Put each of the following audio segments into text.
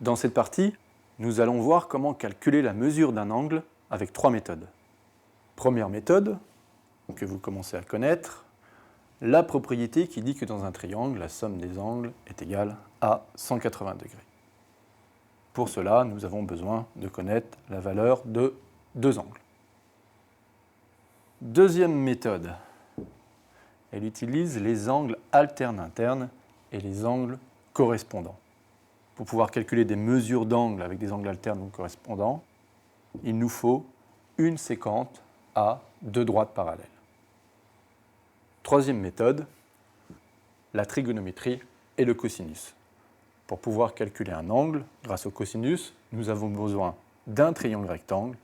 Dans cette partie, nous allons voir comment calculer la mesure d'un angle avec 3 méthodes. Première méthode, que vous commencez à connaître, la propriété qui dit que dans un triangle, la somme des angles est égale à 180 degrés. Pour cela, nous avons besoin de connaître la valeur de deux angles. Deuxième méthode, elle utilise les angles alternes-internes et les angles correspondants. Pour pouvoir calculer des mesures d'angles avec des angles alternes ou correspondants, il nous faut une séquente à deux droites parallèles. Troisième méthode, la trigonométrie et le cosinus. Pour pouvoir calculer un angle, grâce au cosinus, nous avons besoin d'un triangle rectangle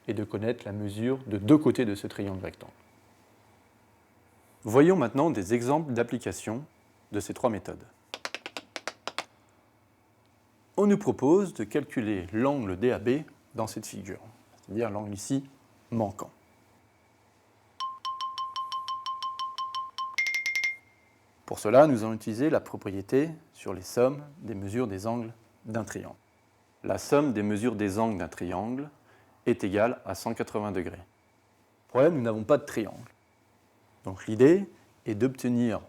et de connaître la mesure de deux côtés de ce triangle rectangle. Voyons maintenant des exemples d'application de ces trois méthodes. On nous propose de calculer l'angle DAB dans cette figure, c'est-à-dire l'angle ici manquant. Pour cela, nous allons utiliser la propriété sur les sommes des mesures des angles d'un triangle. La somme des mesures des angles d'un triangle est égale à 180 degrés. Le problème, nous n'avons pas de triangle. Donc l'idée est d'obtenir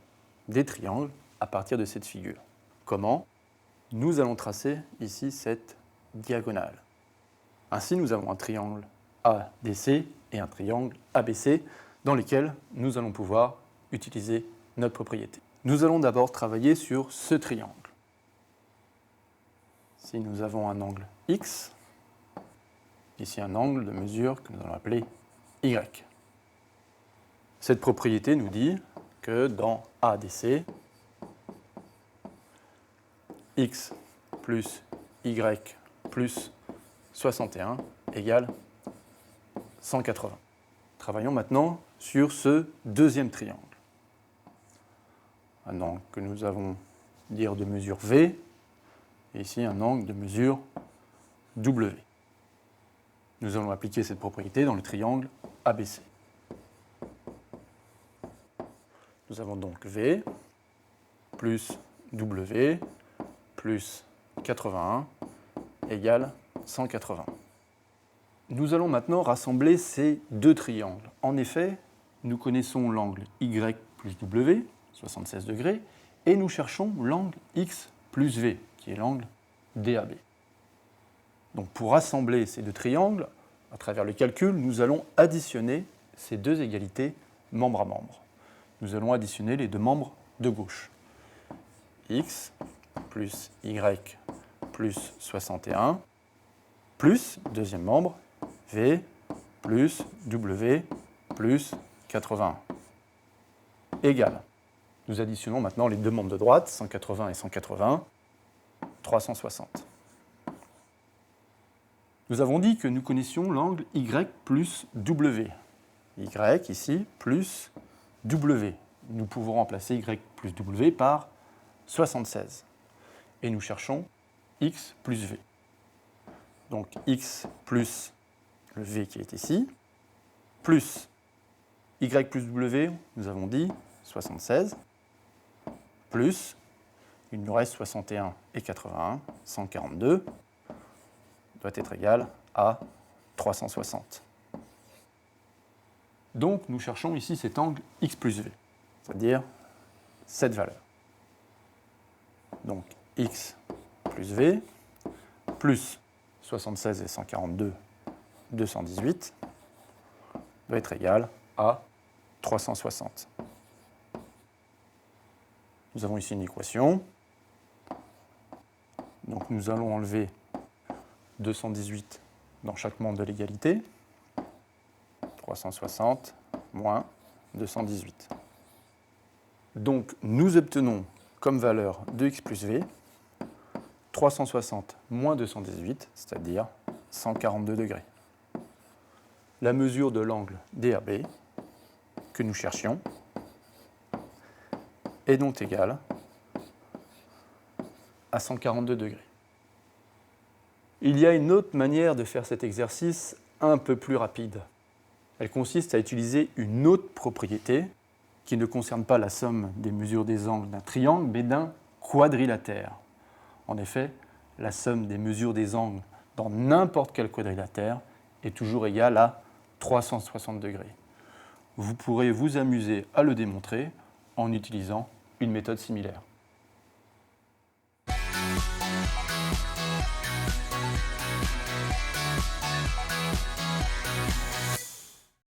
des triangles à partir de cette figure. Comment ? Nous allons tracer ici cette diagonale. Ainsi, nous avons un triangle ADC et un triangle ABC dans lesquels nous allons pouvoir utiliser notre propriété. Nous allons d'abord travailler sur ce triangle. Si nous avons un angle X, ici un angle de mesure que nous allons appeler Y. Cette propriété nous dit que dans ADC, X plus Y plus 61 égale 180. Travaillons maintenant sur ce deuxième triangle. Un angle que nous allons dire de mesure V, et ici un angle de mesure W. Nous allons appliquer cette propriété dans le triangle ABC. Nous avons donc V plus W plus 81 égale 180. Nous allons maintenant rassembler ces deux triangles. En effet, nous connaissons l'angle Y plus W, 76 degrés, et nous cherchons l'angle X plus V, qui est l'angle DAB. Donc pour rassembler ces deux triangles, à travers le calcul, nous allons additionner ces deux égalités membre à membre. Nous allons additionner les deux membres de gauche. X plus Y plus 61, plus, deuxième membre, V plus W plus 81, égale. Nous additionnons maintenant les deux membres de droite, 180 et 180, 360. Nous avons dit que nous connaissions l'angle Y plus W. Y ici plus W. Nous pouvons remplacer Y plus W par 76. Et nous cherchons X plus V. Donc X plus le V qui est ici, plus Y plus W, nous avons dit 76, plus, il nous reste 61 et 81, 142, doit être égal à 360. Donc nous cherchons ici cet angle X plus V, c'est-à-dire cette valeur. Donc X plus V, plus 76 et 142, 218, doit être égal à 360. Nous avons ici une équation. Donc nous allons enlever 218 dans chaque membre de l'égalité. 360 moins 218. Donc nous obtenons comme valeur de x plus v 360 moins 218, c'est-à-dire 142 degrés. La mesure de l'angle DAB que nous cherchions est donc égale à 142 degrés. Il y a une autre manière de faire cet exercice un peu plus rapide. Elle consiste à utiliser une autre propriété qui ne concerne pas la somme des mesures des angles d'un triangle, mais d'un quadrilatère. En effet, la somme des mesures des angles dans n'importe quel quadrilatère est toujours égale à 360 degrés. Vous pourrez vous amuser à le démontrer en utilisant une méthode similaire.